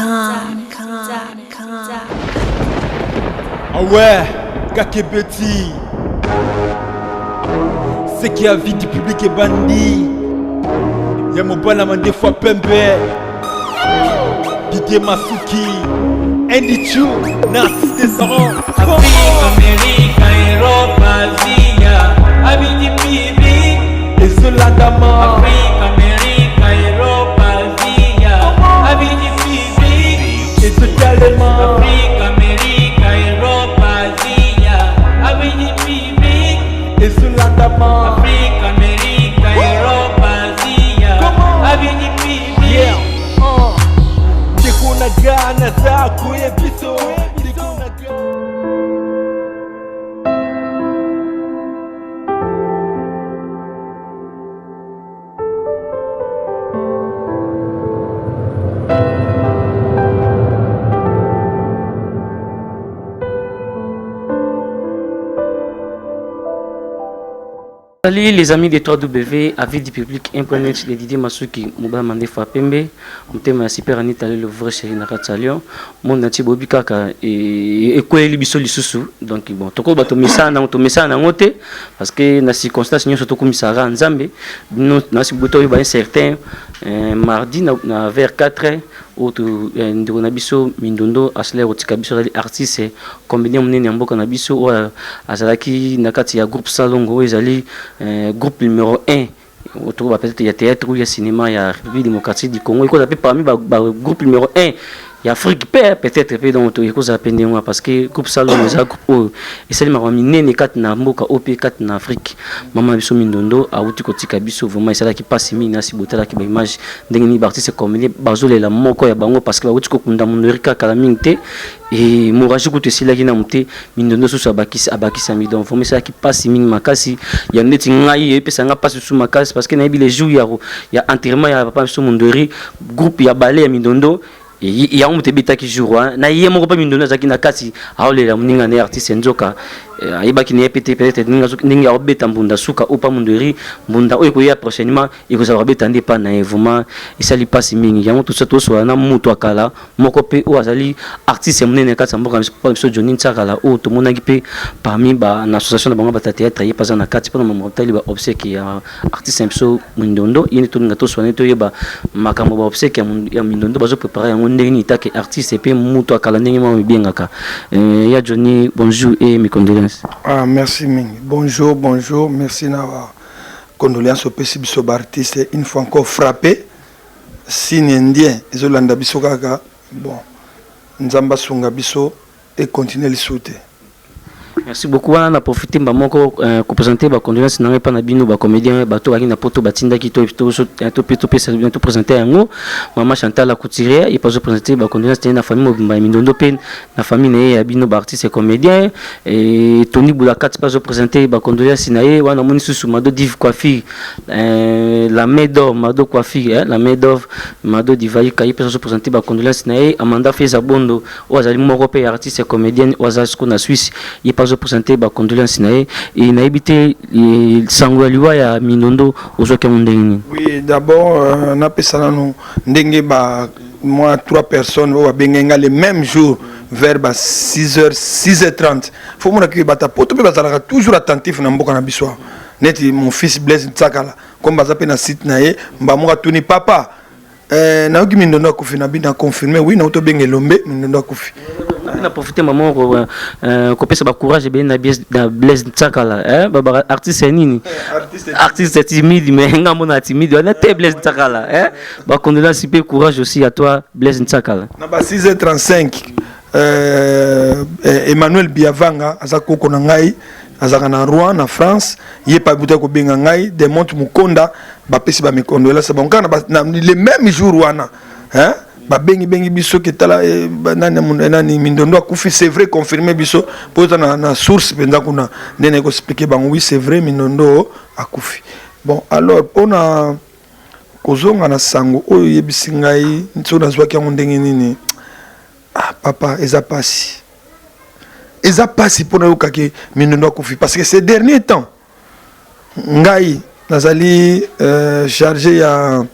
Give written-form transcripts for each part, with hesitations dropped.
Ah ouais, Kakebeti. C'est qui a vie du public et bandit. Y'a mon balaman des fois Pembe. Didier Masuki. Andy Chou, Narcisse Descendant. Afrique, Amérique, Europe, Asie, avis du public. Et Zolandama. Afrique, Amérique, Europe, Asie, avis du public. Et Zolandama. Afrique, Amérique, Europe, Asie, avis du public. Et Zolandama. Afrique, Amérique, Europe, Asie, avis du public. Yeah. Naga za kuyebiso. Salut les amis de 3W, avis du public, Internet de Didier Masuki, Mouba Mandefa Pembe, Mtema Super Anita le vrai chéri Nakatalion, mon nati Bobi Kaka et quoi libiso lisusu. Donc bon, toko bato misa na ngote parce que na circonstance nyo surtout comme ça Nzambe, na si boto ba certain mardi na vers 4h auto ndiko na biso mindondo asler otika biso artiste combiné munene mboka na biso o azalaki na kati ya groupe Salongo ezali groupe numéro 1 autour de peut-être il y a théâtre ou il y a cinéma il y a République démocratique du Congo il y a parmi groupe numéro 1 il y a Afrique peut-être peu dans il faut appeler parce que groupe Salongo c'est un groupe et c'est ma minene kat na mboka op 4 na Afrique maman biso mindondo a uti kotika biso vraiment ça qui passe mina si botala ki ba image ndenge ni artiste comme les bazolela moko ya bango parce que ba uti ko kunda mondorika kala mingte et moraji ko te sila ki na mute mindondo so abakisa mi donc vraiment ça qui passe mine makasi ya neti ngai e pesa nga passe sous makasi parce que na les jours ya enterrement ya papa biso mondori groupe ya balé ya mindondo il y a un petit qui joue na yé moko pa mindondo zaki na kasi aolela muninga ne artiste nzoka ayebaki ne peut-être ninga obeta mbunda suka opa mundori mbunda oyo koya prochainement ikoza obeta ndepa na vraiment isali passe mingi yango tout ça to so na mutu akala moko pe o azali artiste munene katsa mboka biso Johnny Ntsakala o to monaki pe parmi ba na association de bango ba théâtre yé pas na kati pour mo tali ba obsèque ya artiste biso mindondo yene to nga to so ne to yeba makambo ba obsèque ya mindondo bazo préparer yango ndenge ni take artiste pe mutu akala ndenge mo bingaka ya Johnny bonjour et mes condoléances. Ah, merci Mingi. Bonjour, bonjour. Merci d'avoir condoléances au PCB artiste. Une fois encore frappé. Signe indien. Et Zolanda biso kaka. Bon. Nzamba sunga biso et continuer le souter. Merci beaucoup. On a profité de moko présenter ba condoléances na pas na bino ba comédien bato baki na poto batinda ki to présenter yango maman Chantal la couturière et pas présenter ba condoléances na famille mobimba mindondo pen na famille na bino ba artiste et comédien et Tony Boulakat pas présenter ba condoléances na ye wana moni susu mado div coiffure la main d'or mado coiffure la main d'or mado divayi kai pas présenter ba condoléances na ye Amanda Fezabondo o azali moko pe artiste et comédien o azali na Suisse il pas présenter ba condoléances nae et na habité sangwaliwa ya mindondo ozoka mundengini. Oui, d'abord na pesana no ndenge ba moi 3 personnes va bengenga le même jour vers 6h30. Faut mon que bata poto pe bazala toujours attentif na mboka na biswa. Neti mon fils Blaise Ntsakala comme bazape na site nae mba mo tuni papa na oki mindondo akufi na bina confirmer oui na oto bengelombe mindondo akufi. On a profité maman ko pesa ba courage ben na Blaise Ntsakala baba artiste nini artiste timide mais ngamo na timide on a te Blaise Ntsakala ba condoléances pe courage aussi à toi Blaise Ntsakala na ba 6h35 Emmanuel Biavanga azako ko na ngai azaka na Rouen na France yé pa buta ko benga ngai de monte mukonda ba pesi ba me condoléances ba ngana na le même jour wana ba bengi biso ketala nani mindondo akufi c'est vrai confirmé biso pour na source penza kuna ndene ko expliquer bango oui c'est vrai mindondo akufi. Bon alors on a kozonga na sango oyo yebisi ngai ntso nazwaki yango ndenge nini papa eza pasi pona yokaki mindondo akufi parce que ces derniers temps ngai nazali chargé ya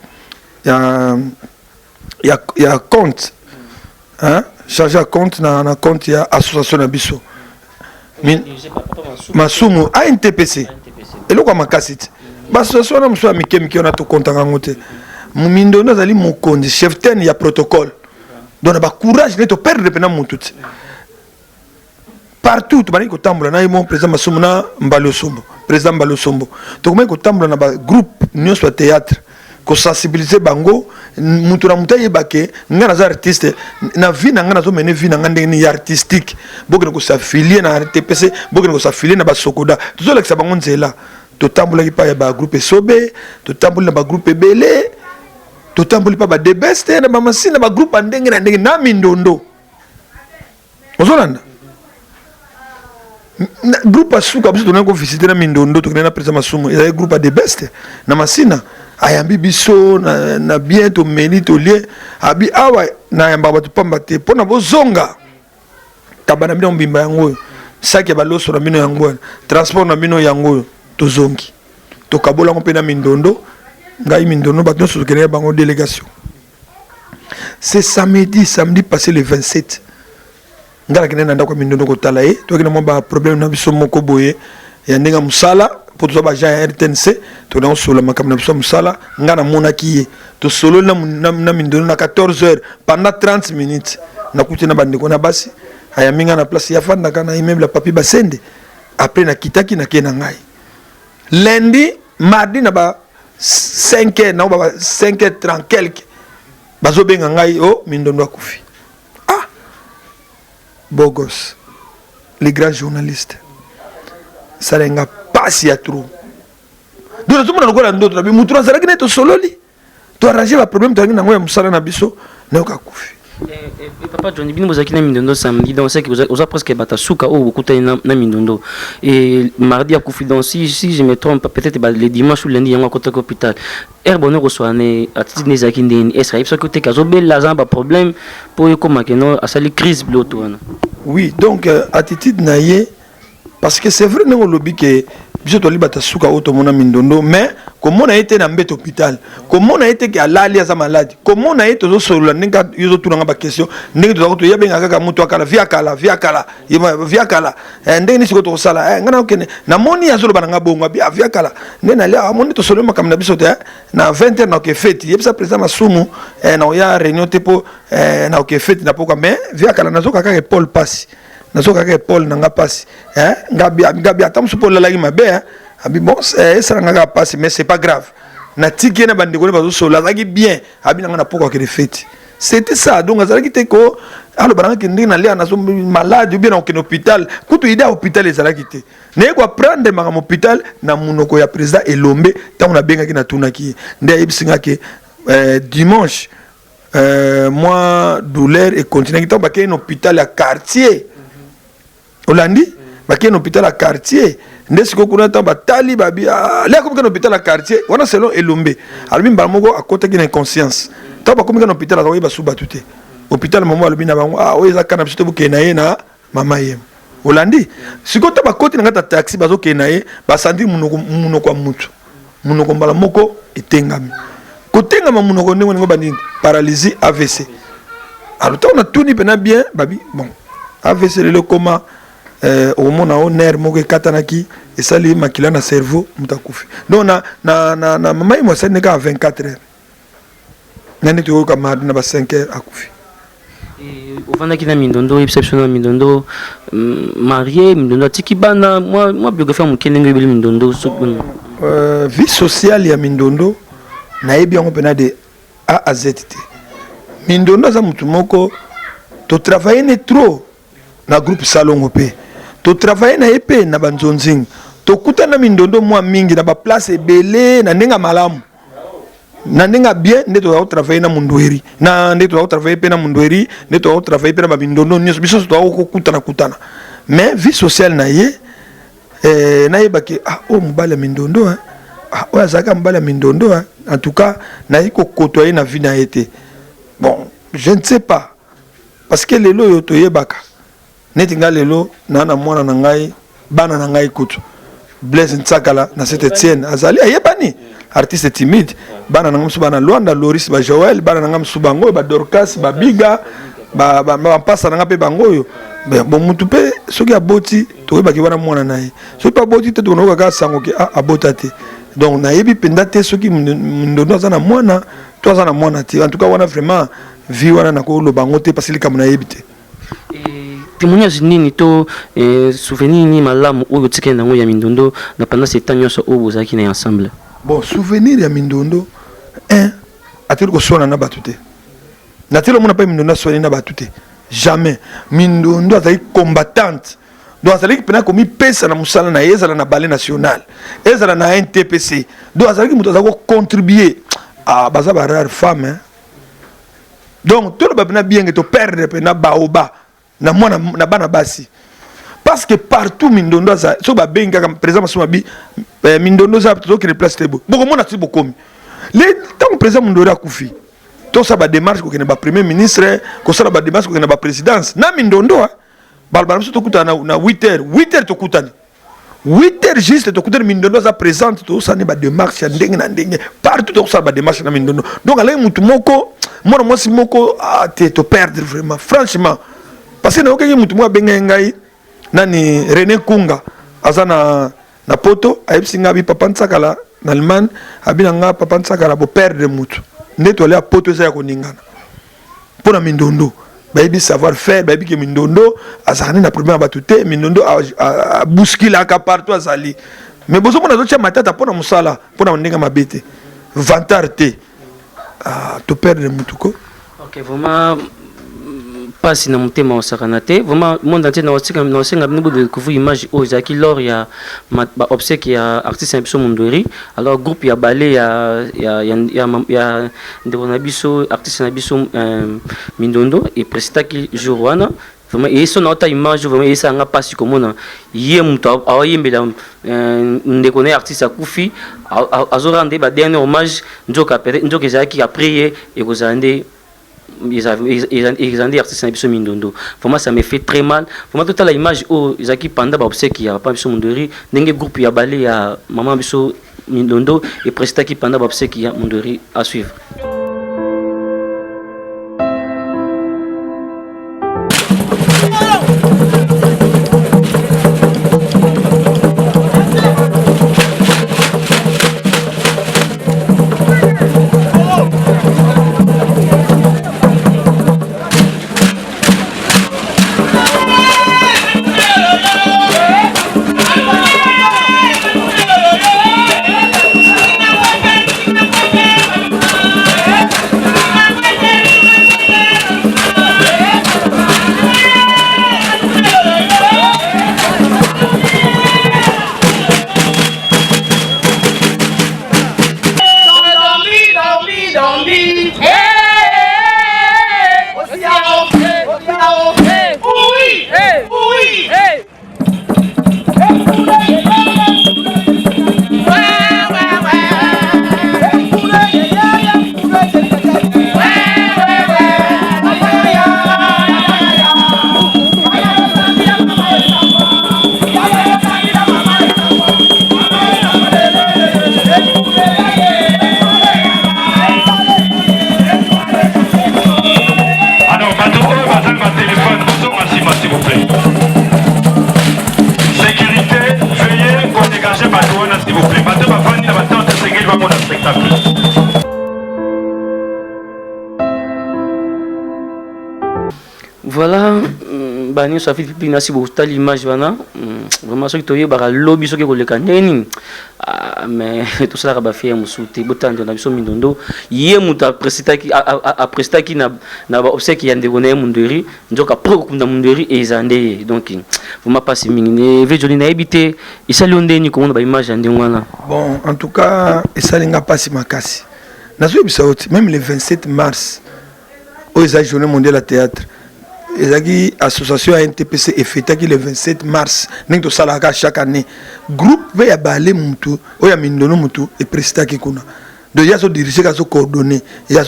compte hein charger compte na compte ya association na biso masumu ANTPC eloko makasi te bassociation na muso mike na to compte ngango te mindondo azali mokonzi chef ten ya protocole donc ba courage ne to perdre pena mutu te partout tu bani ko tambola na mon président masumu na Mbalo Sombo président Mbalo Sombo to ko tambola na ba groupe nyonso soit théâtre ko sensibiliser bango mutu na mutaye bake ngana za artiste na vie na ngana zo mene vie na ngande ni artistique bokene ko s'affilier na RTPC bokene ko s'affilier na ba Sokoda tout ça bango nzela to tambola ki pa ya ba groupe Sobe to tambola na ba groupe Belé to tambola pa ba The Best na ba masina ba groupe ndenge na mindondo ozolanda groupe asuka biso tona ko visiter na mindondo to na président masumu il y a groupe The Best na masina ayambi biso na bien to meni to lie abi awa na yamba batu pamba te pona bozonga tabana bino mbimba yango saki ba loso na bino yango transport na bino yango to zongi to kabola ngo pe na mindondo ngai mindondo batu so kene bango délégation c'est samedi passé le 27 ngala kene nda ko mindondo ko tala e to kene mo ba problème na biso moko boye ya ndinga musala pour tout ça ya RTNC to na solo makamna biso musala ngana monaki to solo na mindondo na 14h pendant 30 minutes na kuti na bandeko na basi aya minga na place ya fanda kana immeuble papi basende après na kitaki na kena ngai lundi mardi na ba 5h na ba 5h30 quelque bazo benga ngai o mindondo akufi Bogos, les grands journalistes, ça n'a pas si à trop. Donc, tout le monde a d'autres, mais Moutoura, ça n'a pas solo. Tu as arrangé le problème, tu as dit que tu as dit Papa Johnny Bino vous avez mindondo samedi donc c'est que vous avez presque batasuka ou beaucoup na mindondo et mardi à confidence si je me trompe peut-être le dimanche ou lundi à côté hôpital bonheur reçoit né à titre des akindeni est-ce que côté kazobe la ba problème pour comment que non à sali crise bloto oui donc attitude naie parce que c'est vrai non lobby que biso to libata suka auto mona mindondo mais comment on a été dans mbet hôpital comment on a été que alali za malade comment on a été zo solo ninga yozo tunanga ba question ninga to to yabenga kaka mutu akala via kala ndenge nisiko to sala ngana okene na moni azolo bananga bonga via kala ndena lia moni to solo makamna biso te na 20h na ke fête yebisa président masumu na ya réunion tepo na ke fête na poka mais via kala nazoka kaka Paul Passi nazoka kaka Paul nanga Passi ngabi atamsu Paul la lagi mabe abi bon ça nga passe mais c'est pas grave na tiki na bande ko bazo sola zaki bien abi na poka ke fête c'était ça donc azaki te ko alo baranga ke ndina lia na so malade ou bien na hôpital kutu ida hôpital ezalaki te ne ko prendre ma hôpital na munoko ya président Elombe tant na benga ki na tunaki nde ebisinga ke dimanche moi douleur et continue ki tant ba ke un hôpital à quartier Hollandi ba ke un hôpital à quartier ndesiko kuna ta batali babi là comme un hôpital à quartier on a selon Elombe albi mbalmoko à côté d'une inconscience ta ba comme un hôpital à ba suba tuté hôpital maman albi na bango oza kana biso bu kenaye na mama yem Hollandi siko ta ba côté na ta taxi bazo kenaye ba sandi munoko mutu munoko mbala moko etengami kotengama munoko ndenge bandi paralysie AVC alors on a tout ni pena bien babi bon AVC le coma au moment où nerf moko katanaki et ça li makila na cerveau mutakufi donc na mama moi ça n'est qu'à 24 heures nani to ka mardi na ba 5 heures akufi et au vanda ki na mindondo exceptionnel mindondo marié mindondo tikibana moi biographie mukene ngebe mindondo vie sociale ya mindondo na yebi yango pena de A à Z te mindondo za mutu moko to travailler trop na groupe salon pe to travailler na épée na banzonzing to kutana mindondo mwa mingi na ba place ebele na ndenga malamu na ndenga bien nde to travailler na mundweri na nde to travailler pe na mundweri nde to travailler pe na ba mindondo nyos biso to kutana mais vie sociale na ye na yeba ke mobala mindondo o azaka mobala mindondo en tout cas na yiko côtoyer na vie na été bon je ne sais pas parce que lelo yo to yebaka netinga lelo na mwana na ngai bana na ngai kutu Blaise Ntsakala na cette Etienne azali ayebani artiste timide bana na ngamsu bana Luanda Loris ba Joël bana na ngamsu bango ba Dorcas ba Biga bampasa nanga mpe bango oyo bon mutu mpe soki aboti toyebaki wana mwana na ye soki mpe aboti te tokonoka kaka sango ke abota te donc nayebi mpenza te soki mindondo aza na mwana to aza na mwana te en tout cas wana vraiment vie wana nakoloba yango te parce likambo nayebi te témoignage nini to souvenir nini malamu oyo tikali nango ya mindondo na pendant ce temps nyonso oyo bozalaki na ensemble? Bon, souvenir ya mindondo ateli koswana na bato te nateli omona mpe mindondo aswani na bato te jamais. Mindondo azali combattante donc azalaki mpena komipesa na mosala na ye ezala na ballet national ezala na NTPC donc azalaki moto azali kocontribue baza barare femme donc toloba mpena bienge toperdre mpena baoba na mwana na bana basi parce que partout mindondo aza so babengi kaka président maso mabi mindondo za tozokende place tebo bokomona ti bokomi le ntango président Mondori akufi tosala badémarche kokende bapremier ministre kosala badémarche kokende baprésidence na mindondo balabala biso tokutana na 8h tokutani 8h juste tokutani mindondo aza présente tosala badémarche ya ndenge na ndenge partout tokosala badémarche na mindondo donc alai mutu moko mwana mwasi moko te toperdre vraiment franchement parce que naokaki mutu moko abengai ngai nani René Kunga aza na poto ayebisi nga bi papa Ntsakala na Allemagne abina nga papa Ntsakala bo perdre mutu nde to a poto eza ya koningana mpona mindondo bayebi savoir faire bayebi ke mindondo azalani na problème ya bato te mindondo abousculaka partout azali mais bozomona azotia matata mpona mosala mpona ndenge mabe te vantard te to perdre mutu ko. Ok, vraiment pasi na motema osakana te vraiment monde entier na osenga bino de découvrir image oyo ezalaki lors ya baobsèque ya artiste na biso Mondori alors groupe ya ballet ya ndeko na biso artiste na biso mindondo epresitaki jour wana vraiment eyeso na ota image vraiment eyesanga pasi komona ye moto aoyembela ndeko na ye artiste akufi azorande baderne hommage nzoka ezalaki après ye ekozala nde ils ont dit artistes na mindondo vraiment ça me fait très mal vraiment toute la image où ils qui pendant obsèque ya pas biso Mondori ndenge groupe ya ballet ya maman biso mindondo et presta qui pendant obsèque ya Mondori à suivre. Voilà, bani ça fait depuis nasi beaucoup l'image voilà vraiment ce que tu as lobby ce que le caneni mais tout ça va faire musuti botando na biso mindondo yé muta presta ki na obsèque ya ndegone Mondori ndoka pro kunda Mondori ezande donc vraiment pas si mingi ve joli na habité isali ondeni comment ba image ande ngwana bon en tout cas isali nga pasi makasi nazo bisa même le 27 mars aux journée mondiale à théâtre ezaki association à NTPC et fêtaki le 27 mars ning to salaka chaque année groupe ya balé mutu oya mindono mutu et prestaki kuna donc ya so diriger ka so coordonner ya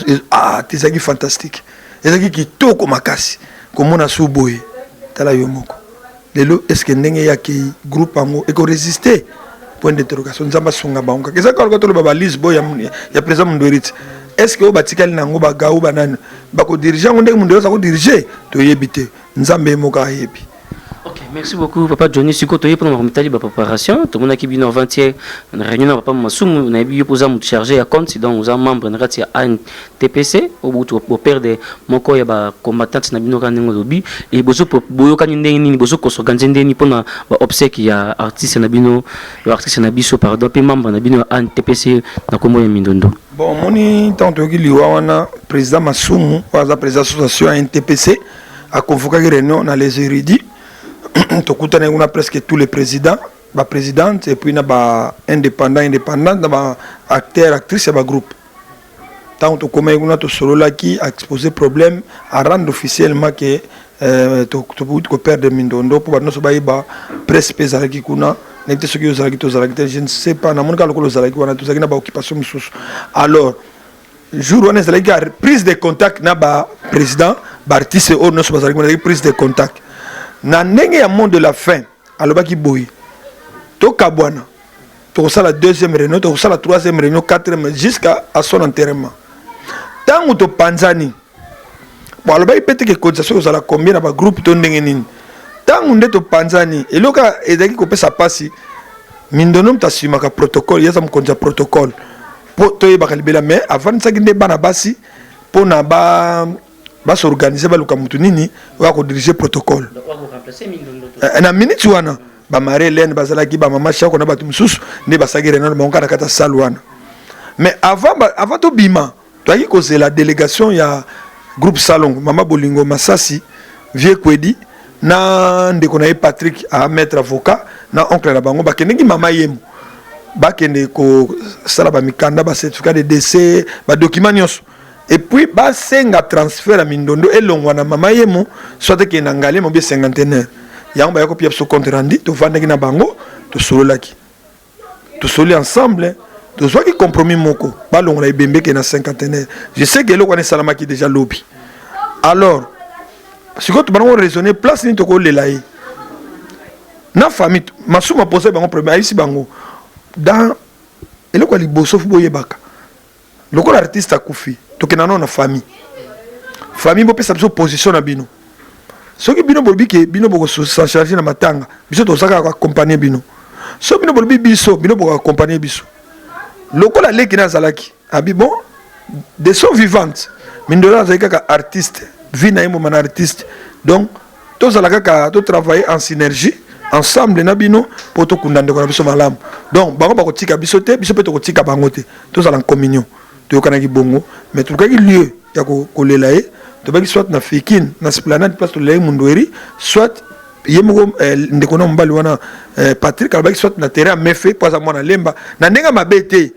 tezaki fantastique ezaki kitoko makasi komona suboye tala yo moko lelo est-ce que ndenge ya ki groupe ango e ko résister point d'interrogation nzamba songa baonga ezaka ko to ba Lisbo ya président Mondori est-ce que batikali nango bagaou banane bako diriger ngonde mundo za ko diriger to yebite nzambe moka yebi. Ok, merci beaucoup Papa Johnny Siko toye pour notre métal préparation tout le monde qui vient en 20e une réunion Papa Massoum on a eu poser mu charger à compte donc nous avons membre na kati ya TPC au père de moko ya ba combattant na bino kan ngo lobi et bozo boyo kan ndenge nini bozo ko s'organiser ndeni pona ba obsèque ya artiste na bino artiste na biso pardon pe membre na bino ya TPC na kombo ya Mindondo. Bon moni tanto ki liwa wana président Massoum wa président association à NTPC a convoqué réunion dans les érudits. Tokutana nguna presque tous les présidents, ba présidente et puis na ba indépendant, na ba acteur, actrice et ba groupe. Tant to comme nguna to solo là qui a exposé problème à rendre officiellement que to père de Mindondo pour no so ba presse pesala ki kuna n'était ce que aux architectes je ne sais pas na mon cas le zalaki wana to zakina ba occupation misusu. Alors jour on est zalaki prise de contact na ba président, ba artiste or no so ba zalaki prise de contact. Na ndenge ya monde de la fin alobaki boyi to kabwana to la deuxième réunion to la troisième réunion quatrième jusqu'à son enterrement tangu to panzani bon alobaki pete ke cotisation aux la combien na ba groupe to ndenge nini tangu nde to panzani eloka ezaki ko pesa pasi Mindondo mtasima ka protocole yesa mkonja protocole po to yeba libela mais avant ça nde bana basi po na ba s'organiser ba luka mutu nini wa ko diriger protocole na minute wana ba Marlène bazalaki ba mama chako na batu mususu ne basagire na ba ngana kata salwana mais avant to bima to aki cause la délégation ya groupe Salon mama Bolingo Masasi Vieux Kwedi na ndeko na Patrick à maître avocat na oncle na bango ba kenengi mama yemu ba kende ko sala ba mikanda ba certificat de décès ba document nyonso. Et puis, bah, c'est un transfert à Mindondo et l'on voit na mama yemo, soit que n'angale mon bien cinquantenaire. Y'a un bail sur compte rendu, tu vas na bango, tu solo laki, tu solo ensemble, tu soit qui compromis moko, bah l'on a bébé qui na cinquantenaire. Je sais que l'on connaît Salama qui déjà lobby. Alors, si tu vas raisonner, place ni toko le laï. Na famille, ma sou m'a posé bango problème ici bango. Dans, et le quoi li bosso boye baka. Le quoi l'artiste a koufi. Donc on a une famille bo pesa biso position na bino soki bino bolbi ke bino boko s'en charger na matanga biso to saka accompagner bino so bino bolbi biso bino boko accompagner biso lokola leki na zalaki abi bon de son vivante Mindondo zalaka ka artiste vie na yemo man artiste donc to zalaka ka to travailler en synergie ensemble na bino pour to kundande ko biso malamu donc bango bako tika biso te biso pe to tika bango te to zala en communion to kanaki bongo mais tout kaki lieu ya ko lelaye to baki soit na Fikine na Esplanade place to lelaye Mundweri soit yemoko ndeko na mbali wana Patrick albaki soit na terrain mefe pour ça mona lemba na ndenga mabete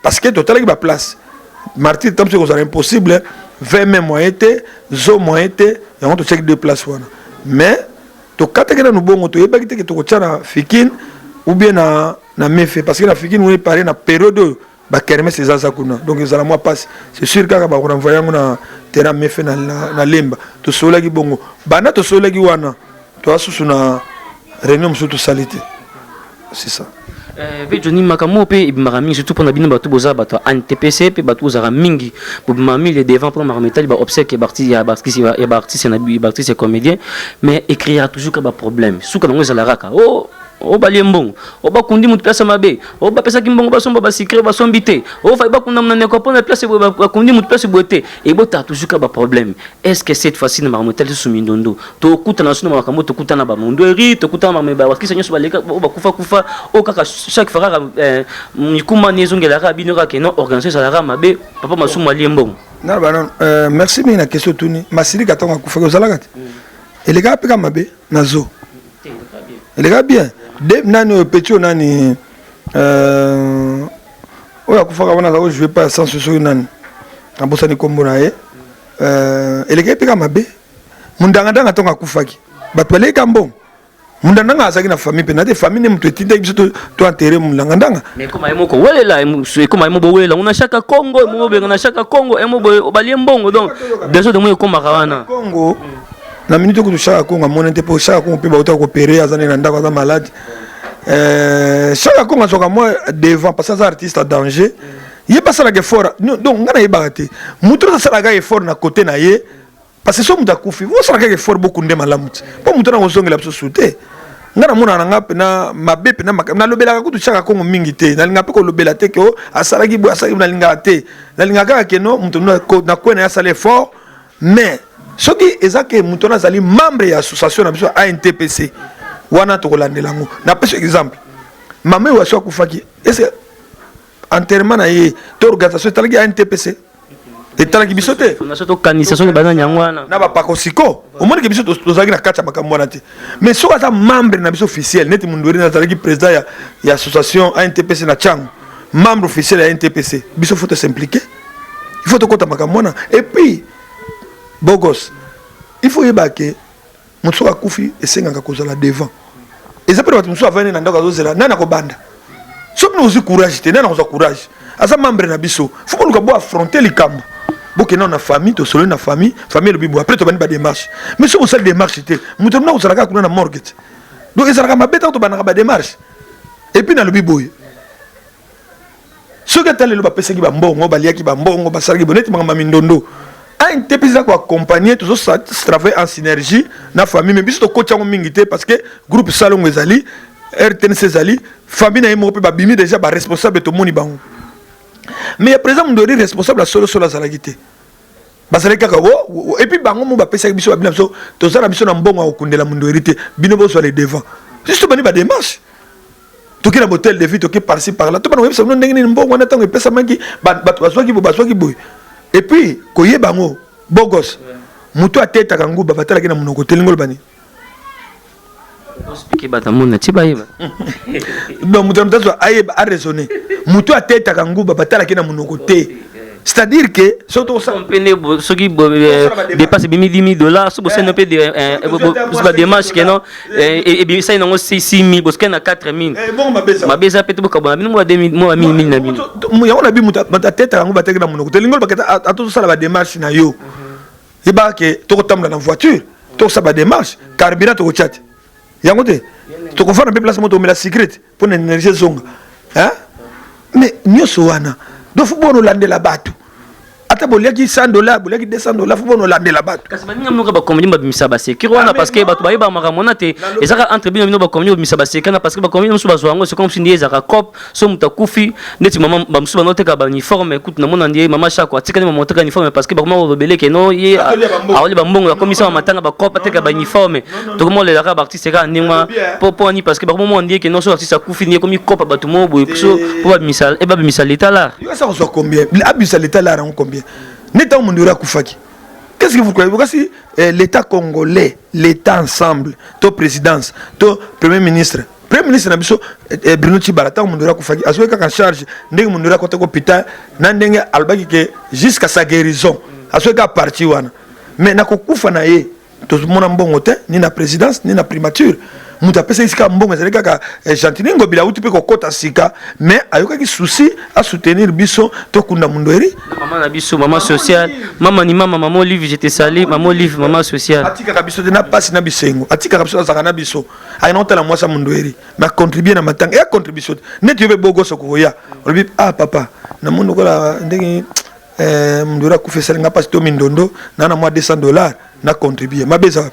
parce que total ki ba place martyr tam c'est impossible 20 même moyen te zo moyen te ya on to check deux places wana mais to kataka na bongo to yebaki te ke to ko tchana Fikine ou bien na mefe parce que na Fikine on est paré na période ba kermesse ces azakuna donc ils allons moi passe c'est sûr que ba ko envoyer na terrain mefe na lemba to sola ki bongo bana to sola ki wana to asusu na réunion musutu salite c'est ça ve Johnny makamo pe marami surtout pour na bino bato boza bato an TPC pe bato zara mingi pour mami les devant pour marmetali ba obsèque et parti ya artiste na bi artiste comédien mais écrire toujours que ba problème suka ngo zala raka o baliembongo o bakundi mutu place mabe o bapesa kimbongo basomba basikre basombite o fa bakunda mna ko pona place bakundi mutu place boete et bota toujours ka ba problème est-ce que cette fois-ci na marmotel sous Mindondo to kutana suna makambo to kutana ba Mondweri to kutana ba wakisa nyoso baleka o bakufa o kaka chaque frère mikuma nezongela ka bino ka non organiser ça la mabe papa masumu aliembongo na ba merci mais na question tuni masiri katonga kufa ko zalaka et les gars peka mabe nazo et les gars bien de nani petit nani oya kufaka wana za je vais pas sans ce nani ambosa ni kombo na ye eleke peka mabe mundanga ndanga tonga kufaki batwale kambo mundanga nga azaki na famille pe na te famille ne mutu etinda biso to enterrer mundanga ndanga mais comme ayemo ko welela comme ayemo bo welela on a chaque Congo mo be na chaque Congo emo bo balie mbongo donc déjà de mo ko makawana Congo na minute ko tushaka Congo monente po shaka Congo pe ba uta ko pere azane na ndako za malade shaka Congo soka moi devant parce que ça artiste à danger ye pas ça la effort donc ngana yeba te mutu ça la effort na côté na ye parce que so muta kufi wo ça la effort beaucoup ndema lamuti po mutu na ngosongela biso sute ngana mona na na mabepe na lobela kutu chaka kongo mingi te na linga pe ko lobela te ke o asalaki bo asalaki na linga te na linga ka ke no mutu na ko na sala effort mais soki ezake mutu na zali membre ya association na biso ANTPC wana to kolandela ngo na pese exemple mama wa so kufaki est-ce enterrement na ye to organisation talaki ANTPC et talaki bisote na soto organisation bana nyangwana na ba pakosiko au moins que biso tozaki na kacha makambo wana te mais so ata membre na biso officiel neti mundori na talaki président ya association ANTPC na chango membre officiel ya ANTPC biso faut s'impliquer il faut to kota makambo wana et puis bogos il faut yebake mutso akufi esengaka kozala devant ezapela batu mutso avane na ndako azozela nana ko banda so nous aussi courage te nana ko courage asa membre na biso faut qu'on doit affronter les camps boke na na famille to solo na famille le bibo après to bani ba démarche mais so osala démarche te mutu na kozala ka kuna na morgue donc ezala ka mabeta to bana ba démarche et puis na le bibo so ka tale lo ba pesa ki ba mbongo ba liaki ba mbongo ba saraki boneti mama mindondo un TPC ko accompagner tous ça travailler en synergie na famille mais biso to coach en mingité parce que groupe salon ezali RTNC ezali famille na yemo pe ba bimi déjà ba responsable to moni bango mais à présent on doit être responsable solo la salagité basale kaka wo et puis bango mo ba pesa biso ba bina biso to sala biso na mbongo okundela mundo hérité bino bo so les devant juste bani ba démarche to ki na hotel de vie to ki par-ci par-là to bana websa no ndenge ni mbongo na tango pesa mangi ba baswaki boy et puis koye bango bogos mutu ateta kangu ba batala kina munoko telingol bani expliquer batamona tibayeba donc mutu mtazo ayeba a raisonner mutu ateta kangu ba batala kina munoko te c'est-à-dire que surtout ça ceux qui dépassent $10,000 so bossé un peu de ba démarche que non et bien ça ils ont 6,000 parce qu'il y a 4,000 bon mabeza peut être beaucoup bino mo 2,000 mo 1,000 na bino ya ona bi mutu ateta kangu batala kina munoko telingol bakata atozo sala ba démarche na yo yeba ke to kotamla na voiture to sa ba démarche carburant to chat yango te to ko fana be place moto mela secret pour énergie zonga hein mais nyoso wana do fu bono landela batu ata boliaki $100 boliaki $200 fu bono landela batu kasi baninga mnoka ba komini ba bimisa ba sekiro wana parce que batu ba makamona te ezaka entre bino bino ba komini ba bimisa ba sekana parce que ba komini musu ba zwango c'est comme si ndiye ezaka cop so mutakufi neti mama ba musu ba noteka ba uniforme écoute na mona ndiye mama chako atika ni mama oteka uniforme parce que ba comment rebelle que non ye awali ba mbongo ya komisa matanga ba cop ateka ba uniforme to comment le laka ba artiste ka ndingwa po ni parce que ba moment ndiye que non so artiste akufi ndiye komi cop ba tu mo boy so po ba bimisa e ba bimisa l'état là yo ça reçoit combien abisa l'état là rend combien N'étant mon dura Koufaki. Qu'est-ce que vous croyez? Parce que l'État congolais, l'État ensemble, ton présidence, ton premier ministre, Nabiso, Bruno Chibarata, mon dura Koufaki, a joué qu'en charge, n'est mon dura côté hôpital, n'andeng albaki que jusqu'à sa guérison, a joué qu'à partir wana. Mais n'a qu'au Koufanaye, tout le monde en bon hôtel, ni la présidence, ni la primature. Muta pesa isika mbongo ezali kaka gentini ngobila uti pe kokota sika mais ayoka ki souci à soutenir biso to kunda mundori maman na biso maman sociale maman ni maman Olive j'étais salé maman Olive maman sociale atika ka biso na passe na bisengo atika ka biso za kana biso ay non tala moi sa mundori mais contribuer na matanga et contribution net yobe bogo soko ya olobi ah papa na mundo kola ndenge mundora kufesela nga passe to mindondo na moi $200 na contribuer mabeza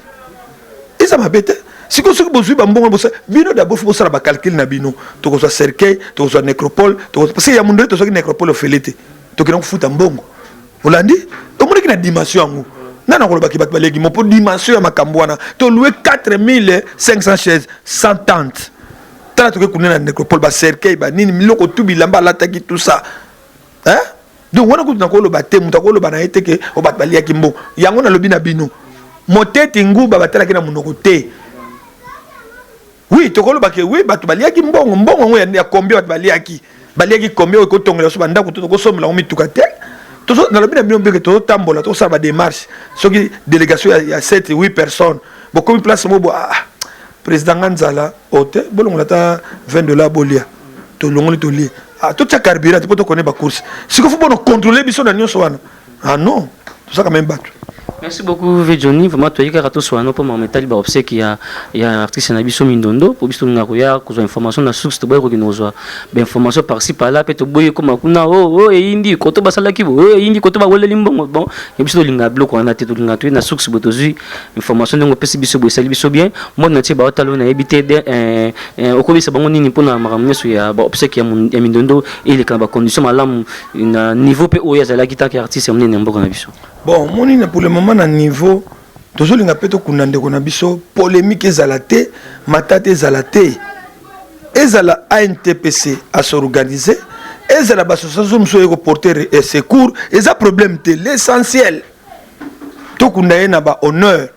isa mabete si vous avez un bon bino d'abord faut ça ba calcul na bino to ko so cercueil to ko so nécropole to parce que ya mundori to so nécropole felete to ki na futa mbongo olandi to moni ki na dimension ngo nana ko baki baki balegi mo po dimension ya makambo wana to louer 4,500 chaises sans tente tala to ke kunena nécropole ba cercueil ba nini miloko tu bilamba lataki tout ça hein donc wana ko na ko lo baté muta ko lo bana ete ke o bat balia kimbo yango na lobi na bino motete nguba batala ki na munoko te. Oui, tu vois, oui, tu vas liaki mbongo, mbongo, il y a combien tu vas liaki, baliaki combien au coton, la subanda, tu te consommes la omit tout à terre. Tout ça, dans le bien bien que tout tambola, tout ça va démarche. Ce qui délégation, il y a 7 8 personnes. Beaucoup de place, président Ganzala, hôtel, bon, on attend $20 bolia. Tout le monde est lié. Ah, tout ça carburant, tu peux te connaître ma course. Si vous faut contrôler, bisous dans Nyon Soana. Ah non, tout ça quand même battu. Merci beaucoup Johnny, vraiment toi qui as tout soin pour mon métal ba obsèque il y a artiste na biso mindondo pour biso ngakoya ko information na source to boy ko kinozwa ben information par ci par là peut to boy comme kuna oh indi ko to basala kibo indi ko to ba wole limbongo bon et biso linga bloco na te to linga to na source botozu information ngo pesi biso bo sali biso bien mon na ti ba otalo na ebité au ko bisa bango nini pona makamnye so ya ba obsèque ya mindondo et les conditions malamu na niveau pe o ya zala kitaki artiste mnene mboko na biso. Bon, pour le moment, à niveau, toujours les appels qu'on a biso polémique ezalate, matate ezalate, ezala ANTPC à s'organiser, ezala l'association de porter secours, ezala problème de l'essentiel. Tout qu'on a na ba honneur.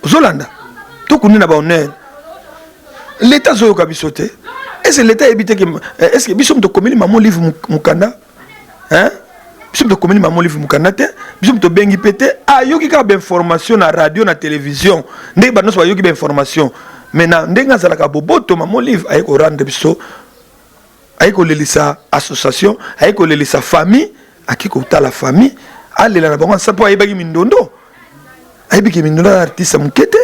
Zolanda, tout qu'on a na ba honneur. L'État zoyo kabisote. Est-ce que l'État évite que est-ce que biso mto komeli maman livre mukanda, hein? Bisum to commune maman livre mukanate bisum to bengi pété ayoki ka ba information na radio na télévision ndé ba noso ayoki ba information maintenant ndenga zala ka boboto maman livre ay ko rendre biso ay ko lelisa association ay ko lelisa famille akiko ta la famille alela na bango sapo ay bagi mindondo ay bigi mindondo artiste mukete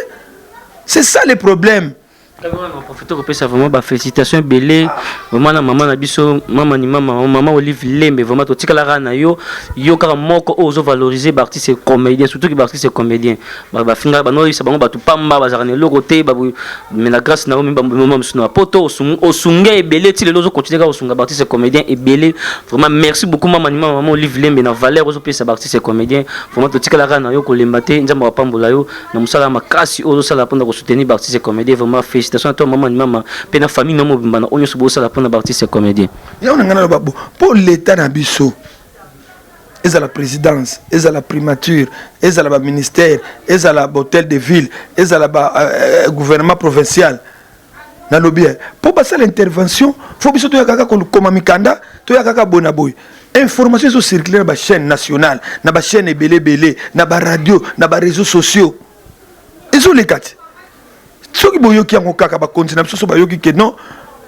c'est ça le problème. On profite pour passer vraiment bah félicitations belé vraiment na maman na biso maman Olive Lembe vraiment to tika la rana yo kara moko ozo valoriser ba artiste comédien surtout que ba artiste comédien ba finga ba no isa bango ba tu pamba ba zarane lo côté ba mais la grâce na o mba maman sino poto osunga belé ti le lozo continuer ka osunga ba artiste comédien et belé vraiment merci beaucoup maman Olive Lembe na valeur ozo passer ba artiste comédien vraiment to tika la rana yo ko lembate nzamba wa pambola yo na musala makasi ozo sala pona ko soutenir ba artiste comédien vraiment félicitations à toi maman pena famille no mobimba na onyo so ça la pona artiste comédien ya on ngana babo pour l'état na biso ezala présidence ezala primature ezala ba ministère ezala hôtel de ville ezala ba gouvernement provincial na lobby pour passer l'intervention faut biso to yakaka ko koma mikanda to yakaka bona boy information so circuler na ba chaîne nationale na ba chaîne belé na ba radio na ba réseaux sociaux ezo les quatre. Ce qui boyoki yango kaka ba continuer so bayoki que non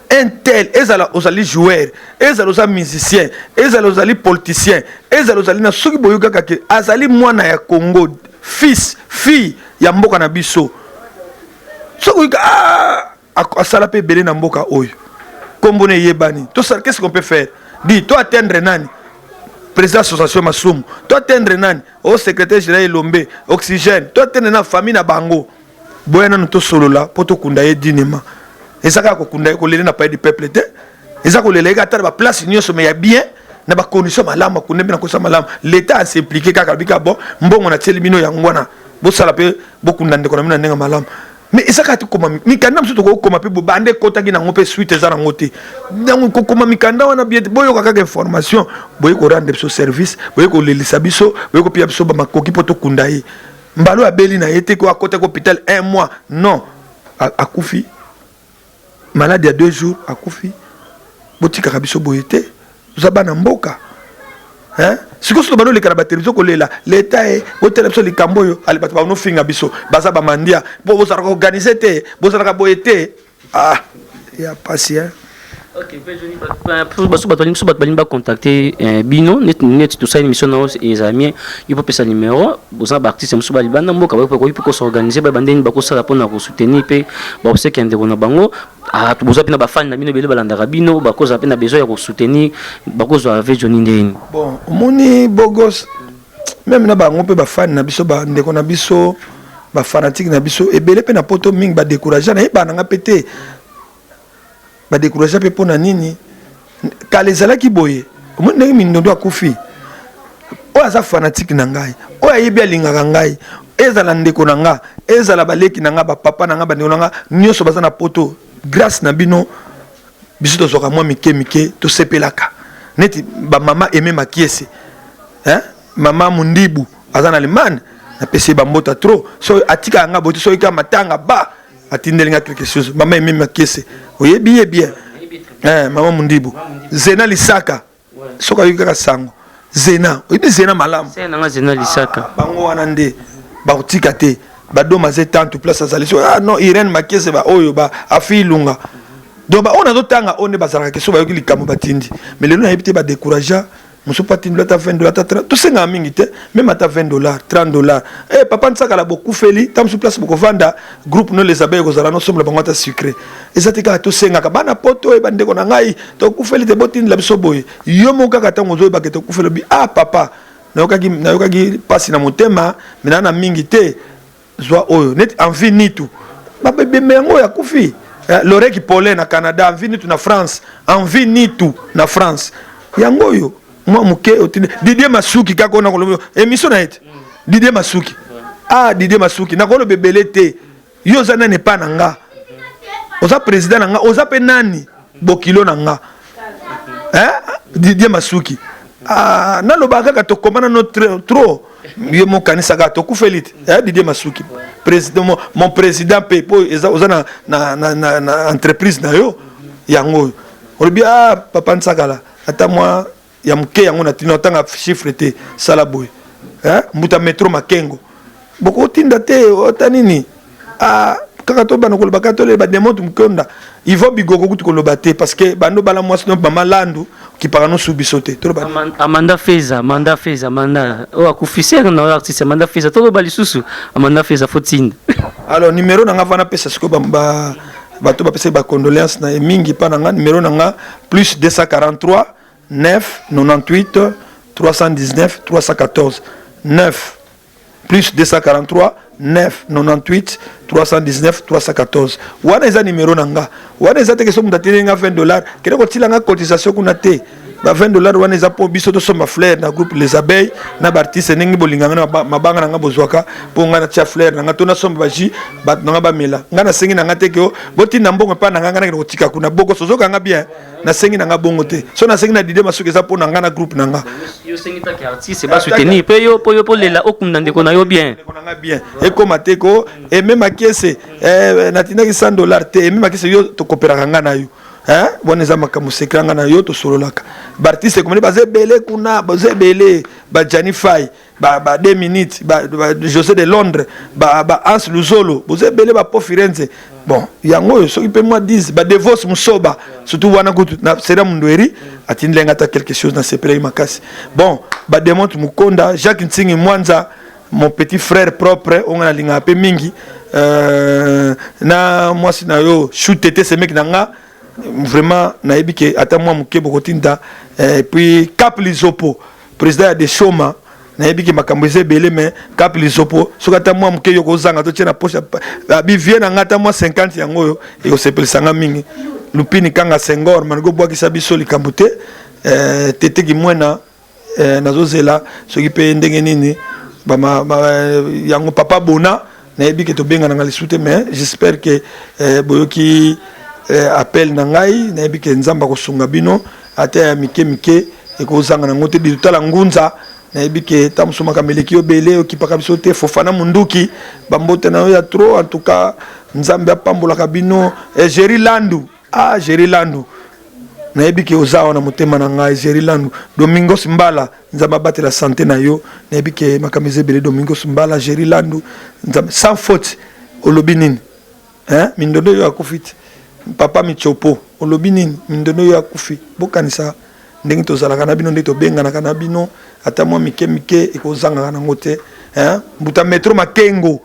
un tel ezala ozali joueur ezala ozali musicien ezala ozali politicien ezala ozali na soki boyoki kaka ke azali mwana ya Congo fils fille ya mboka na biso soki asala pe belé na mboka oyo kombone yebani to ça qu'est-ce qu'on peut faire dis toi atteindre nani président association Masum toi atteindre nani au secrétaire général Lombe oxygène toi atteindre na famille na bango boyana no to solo la poto kunda ye dinema ezaka ko kunda ko lele na pa du peuple te ezaka ko lele ka ta ba place nyoso mais ya bien na ba condition malama ko nembe na ko sa malama l'état s'impliquer kaka bika bon mbongo na teli bino ya ngwana bo sala pe bo kunda ndeko na mina ndenga malama mais ezaka to koma mikanda mso to ko koma pe bo bande kota ki na ngope suite za na ngote ndango ko koma mikanda wana bien boyo kaka information boyo ko rendre so service boyo ko lelisa biso boyo ko pia biso ba makoki poto kunda ye mbalo abeli na yete ko akote ko hôpital 1 mois non akufi malade ya 2 jours akufi botika kabiso boyete zaba na mboka hein siko so bano le kana ba television ko lela l'état est hôtel biso likambo yo ali bato ba no finga biso baza ba mandia bo bo sara ko organiser te bo sara ka boyete ya patient. Ok, pour balimba contacter Bino, net tout ça émission na les amis, il peut passer numéro, vous avez artiste musu bali banda mboka ba ko s'organiser ba bandeni ba ko sala pona ko soutenir pe ba se kende ko na bango tu boza pena ba fan na bino bele balanda Bino ba ko za pena besoin ya ko soutenir ba ko zo avec Johnny Ndeni. Bon, moni bogos même na bango pe ba fan na biso ba ndeko na biso ba fanatique na biso e bele pe na poto ming ba décourager na ba nga pété ba décourager pe pona nini kalezala ki boye mo ndenge mindondo akufi o aza fanatique na ngai o ayebi alinga ngai ezala ndeko na nga ezala baleki na nga ba papa na nga ba ndeko na nga nyoso baza na poto grâce na bino biso to zoka mwa mike to sepelaka neti ba mama aimé makiese hein mama mundibu aza na Allemagne na pesi ba mbota trop so atika nga boto so ika matanga ba atindelinga quelque chose maman aimé makiese oyebi bien maman mundibu zena lisaka soka yika sango zena oyebi zena malamu zena lisaka bango wana nde ba utika te ba do maze tant place azali so non Irene makiese ba oyo ba afilunga donc ba on a d'autres tanga on ne bazaraka so ba yoki likambo batindi mais le no yebite ba décourager musu patindula ta $20 ta 30 tout ça nga mingi te même ata $20 $30 eh papa nsaka la beaucoup feli tam su place boko vanda groupe no les abeilles kozala no somla bango ta sucré ezatika to senga ka bana poto e bande ko na ngai to kufeli te botini la biso boye yo mo kaka tango zo ba ke to kufeli bi ah papa na yokaki pasi na motema menana mingi te zwa oyo net envie nitu ba bebe mengo ya kufi Loreki Paulin na Canada envie nitu na France envie nitu na France yango yo moi muke otine Didier Masuki kako na kolomo émission na ete Didier Masuki ah Didier Masuki na kolo bebele te yo zana ne pa nanga oza président nanga oza pe nani bokilo nanga Didier Masuki ah na lobaka ka to komana no trop yo mo kanisa ka to kufelite Didier Masuki président mon président pepo oza na entreprise na yo yango olobi ah papa nsakala ata moi ya muke yango na tino tanga chiffre te sala boy mbuta metro makengo boko tinda te otanini ah kaka to bana koloba ka to le ba demonte mukonda il faut bigogo kutu koloba te parce que bando bala mwasi no mama landu ki parano subisote to ba Amanda Feza Amanda o akufisera na artiste Amanda Feza to ba lisusu Amanda Feza fotinda alors numéro na nga vana pesa siko ba bato ba pesa ba condoléances na mingi pa na nga numéro na nga plus 243 9 98 319 314 9 plus 243 9 98 319 314 wana eza numéro nanga wana eza te keso mutatile nga $20 kele ko tilanga cotisation kuna te ba $20 wana eza po biso to soma fleur na groupe les abeilles na artiste nengi bolinganga na mabanga nanga bozwaka po nga na tia fleur nanga to na soma baji ba nanga ba mela nga na sengi nanga te ke botinda mbongo pa nanga na ko tika kuna boko sozoka nga bien na sengi nanga bongo te so na sengi na Didier Masuki eza po nanga na groupe nanga yo sengi ta ki artiste ba soutenir pe yo po lela okunda ndeko na yo bien bien et comme ateko et même akese natina ki $100 te et même akese yo to coopérer nga na yo bon za makamu sekranga na yo to sololaka ba artiste comme ba zebele kuna ba zebele ba Jani Fay ba 2 minutes ba José de Londres ba Hans Luzolo bo zebele ba po Firenze bon yango yo soki pe moi 10 ba Devos Musoba surtout wana kutu na sera mundweri atindenga ta quelque chose na sepele makasi bon ba Demonte Mukonda Jacques Ntingi Mwanza mon petit frère propre on a linga pe mingi na moi si na yo shootete ce mec nanga vraiment na ebike ata moi muke bokotinda et puis Cap Lizopo président de Choma na ebike makambo ezebele mais Cap Lizopo soka ata moi muke yo kozanga to tiena poche bi viena ngata moi 50 yango yo e ko sepelisa mingi lupini kanga Senghor mango bwa kisabi soli kambute tete ki mwena nazozela soki pe ndenge nini yango papa bona na ebike to benga na lisute mais j'espère que boyoki appel na ngai na ebike nzamba ko sunga bino ata ya mike e ko zanga na ngote di tala ngunza na ebike tamsuma kameleki obele okipaka biso te Fofana Munduki bambote na ya trop en tout cas nzambe apambola kabino Jerry Landu Jerry Landu na ebike ozawa na motema na ngai Jerry Landu Domingos Mbala nzamba batela santé na yo na ebike makameze bele Domingos Mbala Jerry Landu nzamba sans faute olobinini mindondo yo akufiti papa Michopo olobinini mindondo yo akufi bokanisa ndenge tozalaka na bino ndenge tobenga na bino ata mwa mike ekozanga na ngote mbuta metro makengo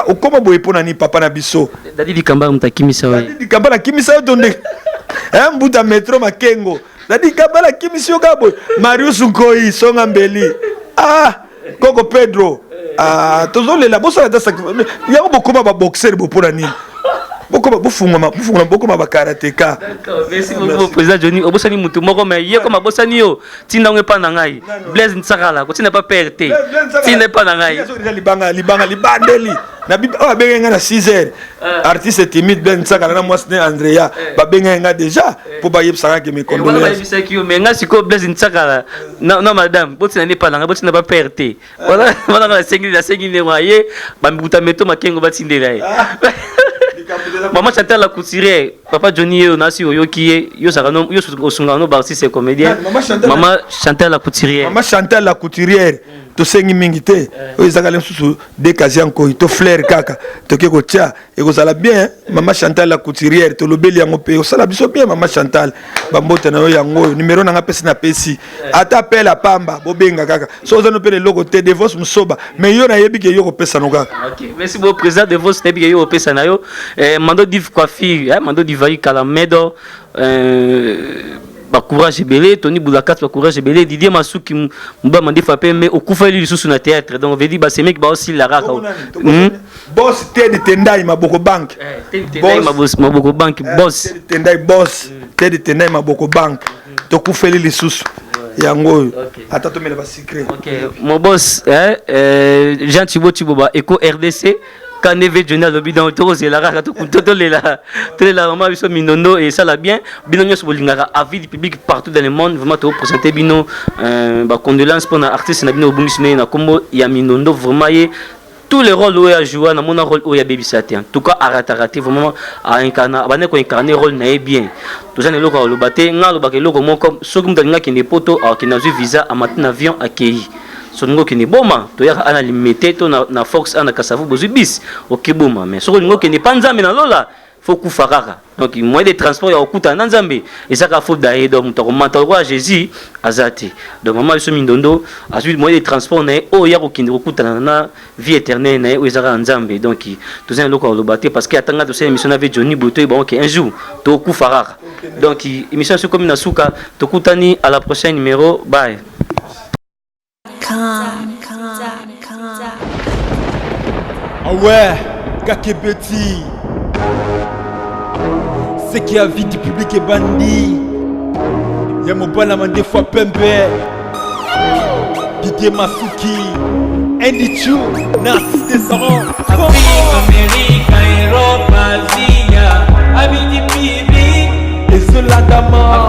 okoma boye pona ni papa na biso dadi dikamba mutakimisa we dadi dikamba na kimisa yo tonde mbuta metro makengo dadi dikamba na kimisa yo kabo Marius Nkoi songa mbeli Koko Pedro tozolela bosala ta yango bokoma ba boxer bopona ni bokoma ba karateka. D'accord, merci beaucoup président Johnny. Obosani mutu moko mais ye comme abosani yo tinda nge pa na ngai. Blaise Ntsakala ko tina pas perte. Tinda pa na ngai. Libanga libandeli. Na bi benga na 6h. Artiste timide Blaise Ntsakala na mwasne Andrea ba benga déjà pour ba yebsanga ke me condoléances. Voilà bisa ki yo mais nga siko Blaise Ntsakala. Non madame, botina ne pa na ngai botina pas perte. Voilà na sengi ne waye ba mbuta meto makengo batindela ye. Maman Chantal la couturière, papa Johnny yo nasi yo ki yo sakano yo osungano artiste comédien. Maman Chantal la couturière. Maman Chantal la couturière. tosengi mingi te oyo ezaka lisusu dekasi yango to fleur kaka toke kotia ekozala bien mama Chantal la couturière tolobeli yango pe osala biso bien mama Chantal bambote na yo yango numéro nanga pesi na pesi ata pela pamba bobenga kaka so ozano pe le logo te de vos musoba mais yo na yebi ke yo kopesa no kaka. OK, merci beaucoup président de vos tebi yo kopesa na yo mando div coiffure mando divayi kalamedo ba courage belé Tony Boulakat ba courage belé Didier Masuki mba mande fa pembe okufeli lisusu na théâtre donc veut dire ba semek ba aussi la raka boss Ted Tendai Maboko Bank Tendai Maboko Bank boss Tendai boss Ted Tendai Maboko Bank tokufeli lisusu yango ata to mela ba secret. OK mon boss Jean Thibaut Thiboba Eco RDC Kaneve Journal le bidon tozé la raka to la maman biso minondo et ça la bien binonyo so bolingaka avis du public partout dans le monde vraiment to présenter bino ba condoléances pour na artiste na bino bungisi na kombo ya minondo vraiment tous les rôles où il a joué dans mon rôle où il a babysité en tout cas à rater vraiment à incarner abane ko incarner rôle na bien tout ça ne loko lo baté nga lo bakelo ko moko so kum dalinga ki ne poto ki na visa à matin avion accueilli songo ki ne boma to ya ana limité to na Fox ana kasavu bozubis OK boma mais so ngo ki ne panzambe na lola faut kufaraka donc moyen de transport ya okuta na nzambe ezaka faut d'ailleurs donc mutako matako Jésus azati donc maman biso mindondo azui moyen de transport na o ya kokinde okuta na vie éternelle na ezaka nzambe donc tout ça loko lo baté parce que atanga to cette émission avec Johnny Boto bon que un jour to kufaraka donc émission sur comme na suka to kutani à la prochaine numéro bye. Ah ouais, Kakebeti. C'est qui a vie du public et bandit. Y'a mon balama des fois pembe. Didier Masuki. Andy Chou. Narcisse Descendant. Afrique, Amérique, Europe, Asie, Avis du public. Et Zolandama.